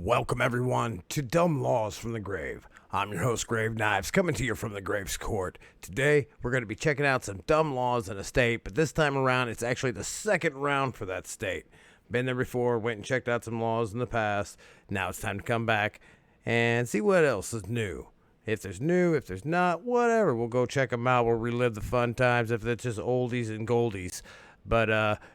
Welcome everyone to Dumb Laws from the Grave. I'm your host, Grave Knives, coming to you from the Graves Court. Today, we're going to be checking out some dumb laws in a state, but this time around, it's actually the second round for that state. Been there before, went and checked out some laws in the past. Now it's time to come back and see what else is new. If there's new, if there's not, whatever. We'll go check them out. We'll relive the fun times if it's just oldies and goldies. But,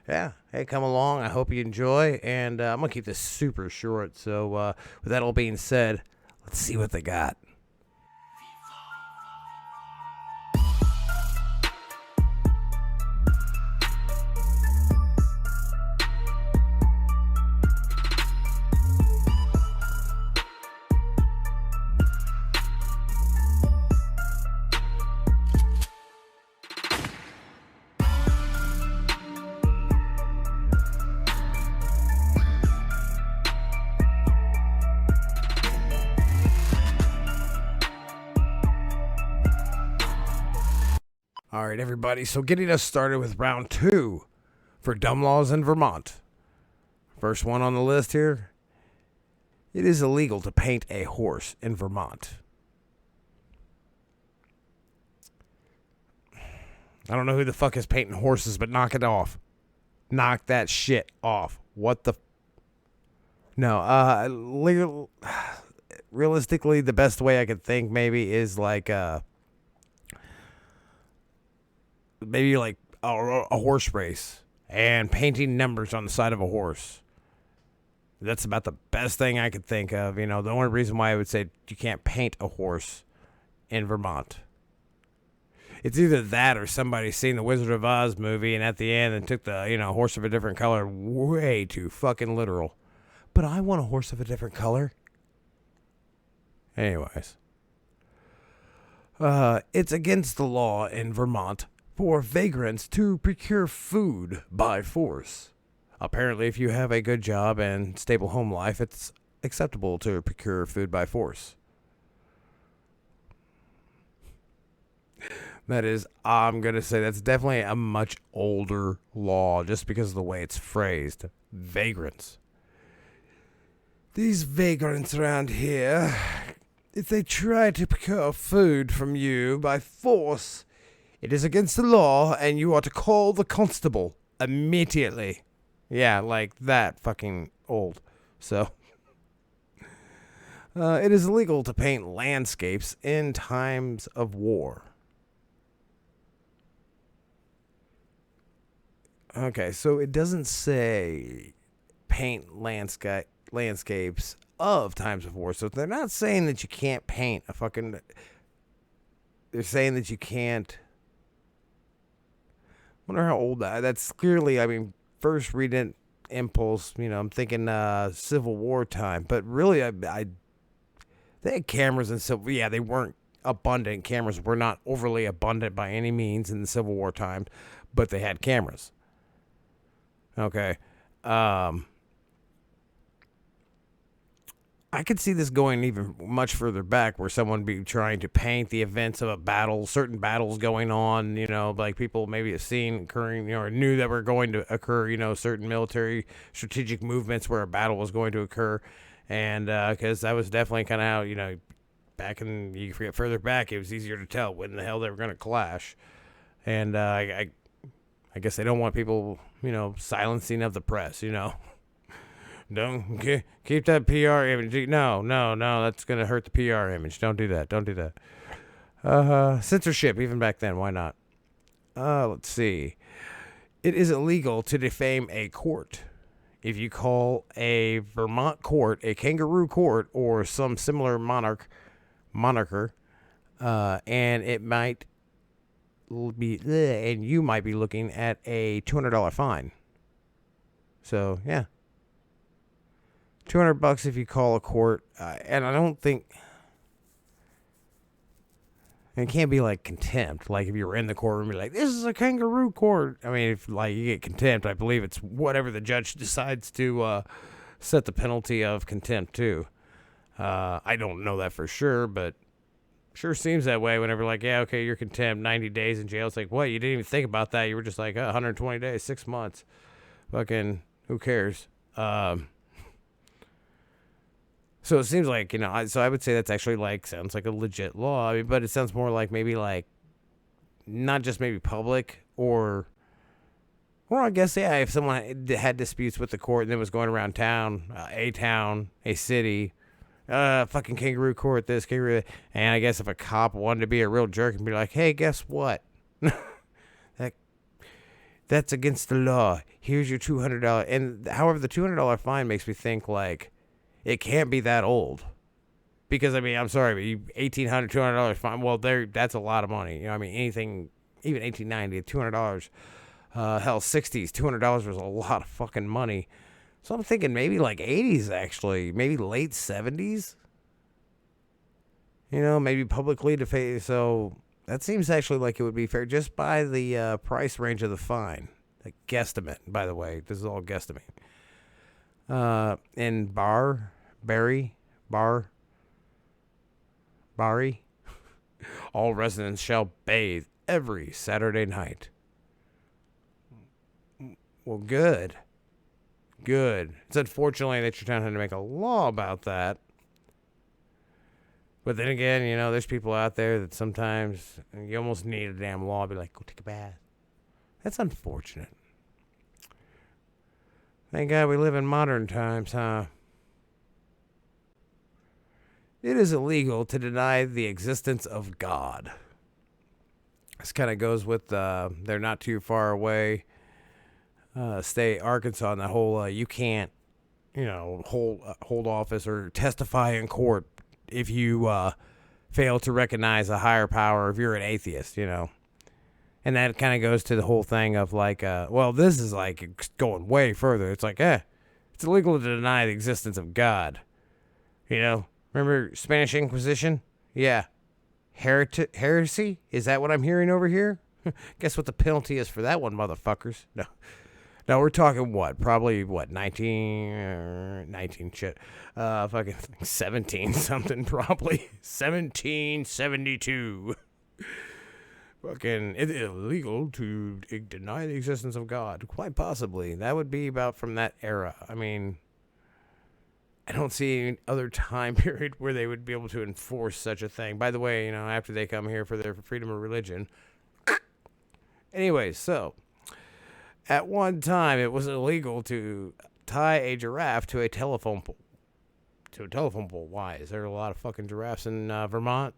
yeah, hey, come along. I hope you enjoy, and I'm going to keep this super short. So, with that all being said, let's see what they got. All right, everybody. So getting us started with round 2 for dumb laws in Vermont. First one on the list here. It is illegal to paint a horse in Vermont. I don't know who the fuck is painting horses, but knock it off. Knock that shit off. What the... No, realistically, the best way I could think maybe is like... maybe like a horse race and painting numbers on the side of a horse. That's about the best thing I could think of. You know, the only reason why I would say you can't paint a horse in Vermont. It's either that or somebody seen the Wizard of Oz movie and at the end and took the, horse of a different color way too fucking literal. But I want a horse of a different color. Anyways. It's against the law in Vermont for vagrants to procure food by force. Apparently, if you have a good job and stable home life, it's acceptable to procure food by force. That is, I'm going to say that's definitely a much older law just because of the way it's phrased. Vagrants. These vagrants around here, if they try to procure food from you by force, it is against the law, and you are to call the constable immediately. Yeah, like that fucking old. So, it is illegal to paint landscapes in times of war. Okay, so it doesn't say paint landscapes of times of war. So they're not saying that you can't paint a fucking... They're saying that you can't... I wonder how old that's clearly, first reading impulse, I'm thinking Civil War time. But really, they had cameras in Civil... Yeah, they weren't abundant. Cameras were not overly abundant by any means in the Civil War time, but they had cameras. Okay. I could see this going even much further back where someone would be trying to paint the events of a battle, certain battles going on, like people maybe have seen occurring, or knew that were going to occur, certain military strategic movements where a battle was going to occur. And because that was definitely kind of how, back in, you forget further back, it was easier to tell when the hell they were going to clash. And I guess they don't want people, silencing of the press, Don't keep that PR image. No, that's going to hurt the PR image. Don't do that. Censorship, even back then, why not? Let's see. It is illegal to defame a court. If you call a Vermont court a kangaroo court or some similar moniker, and it might be, and you might be looking at a $200 fine. So, yeah. $200 if you call a court, and I don't think it can't be like contempt. Like if you were in the courtroom, you're like, "This is a kangaroo court." If like you get contempt, I believe it's whatever the judge decides to set the penalty of contempt to. I don't know that for sure, but sure seems that way. Whenever like, yeah, okay, you're contempt, 90 days in jail. It's like, what? You didn't even think about that. You were just like 120 days, 6 months. Fucking, who cares? So it seems like, so I would say that's actually like, sounds like a legit law. I mean, but it sounds more like maybe like, not just maybe public or I guess, yeah, if someone had disputes with the court and then was going around town, a city, fucking kangaroo court, this, kangaroo, and I guess if a cop wanted to be a real jerk and be like, hey, guess what? That's against the law. Here's your $200. And however, the $200 fine makes me think like it can't be that old. Because, I mean, I'm sorry, but $1,800, $200 fine, well, that's a lot of money. I mean, anything, even $18.90, $200, hell, 60s, $200 was a lot of fucking money. So I'm thinking maybe like 80s, actually, maybe late 70s. Maybe publicly defame. So that seems actually like it would be fair just by the price range of the fine. The guesstimate, by the way. This is all guesstimate. In Bari, all residents shall bathe every Saturday night. Well, good. It's unfortunately that your town had to make a law about that. But then again, there's people out there that sometimes you almost need a damn law to be like, go take a bath. That's unfortunate. Thank God we live in modern times, huh? It is illegal to deny the existence of God. This kind of goes with they're not too far away. State Arkansas and the whole you can't hold office or testify in court if you fail to recognize a higher power if you're an atheist, and that kind of goes to the whole thing of like well, this is like going way further. It's like it's illegal to deny the existence of God. Remember Spanish Inquisition? Yeah. Heresy? Is that what I'm hearing over here? Guess what the penalty is for that one, motherfuckers? No, we're talking what? Probably what? 19 shit. Fucking 17 something probably. 1772. Fucking it's illegal to deny the existence of God. Quite possibly. That would be about from that era. I mean, I don't see any other time period where they would be able to enforce such a thing. By the way, after they come here for their freedom of religion. Anyway, so at one time it was illegal to tie a giraffe to a telephone pole. Why? Is there a lot of fucking giraffes in Vermont?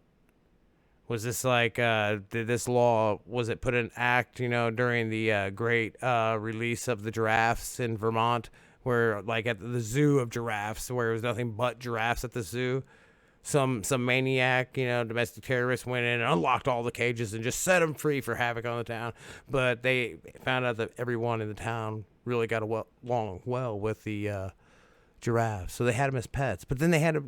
Was this like, did this law, was it put in act, during the great release of the giraffes in Vermont? Where, like, at the zoo of giraffes, where it was nothing but giraffes at the zoo, some maniac, domestic terrorist went in and unlocked all the cages and just set them free for havoc on the town. But they found out that everyone in the town really got along well with the giraffes, so they had them as pets. But then they had to,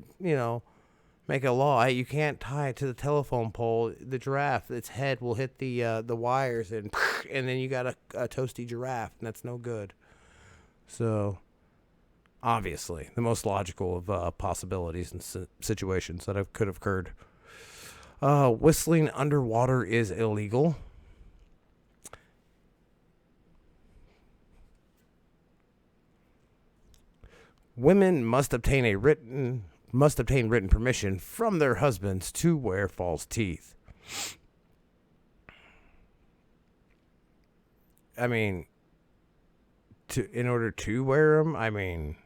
make a law. Hey, you can't tie it to the telephone pole. The giraffe, its head will hit the wires, and then you got a toasty giraffe, and that's no good. So, obviously, the most logical of possibilities and situations that could have occurred. Whistling underwater is illegal. Women must obtain written permission from their husbands to wear false teeth. I mean, in order to wear them, I mean,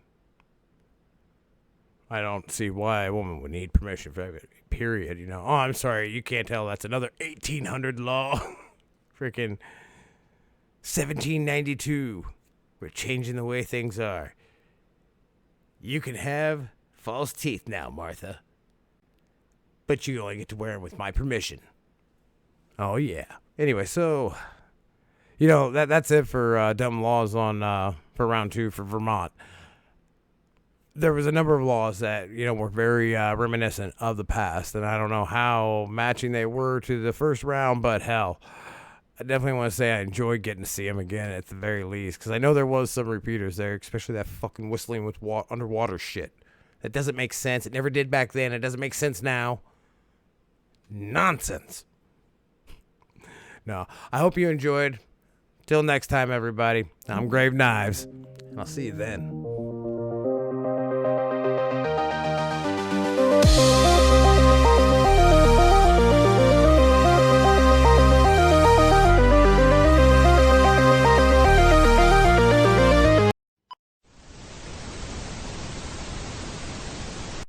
I don't see why a woman would need permission for it, period, Oh, I'm sorry, you can't tell, that's another 1800 law. Freaking 1792. We're changing the way things are. You can have false teeth now, Martha. But you only get to wear them with my permission. Oh, yeah. Anyway, so that's it for dumb laws on for round 2 for Vermont. There was a number of laws that were very reminiscent of the past, and I don't know how matching they were to the first round, but hell, I definitely want to say I enjoyed getting to see them again at the very least, because I know there was some repeaters there, especially that fucking whistling with underwater shit. That doesn't make sense. It never did back then. It doesn't make sense now. Nonsense. No, I hope you enjoyed. Till next time, everybody. I'm Grave Knives, and I'll see you then.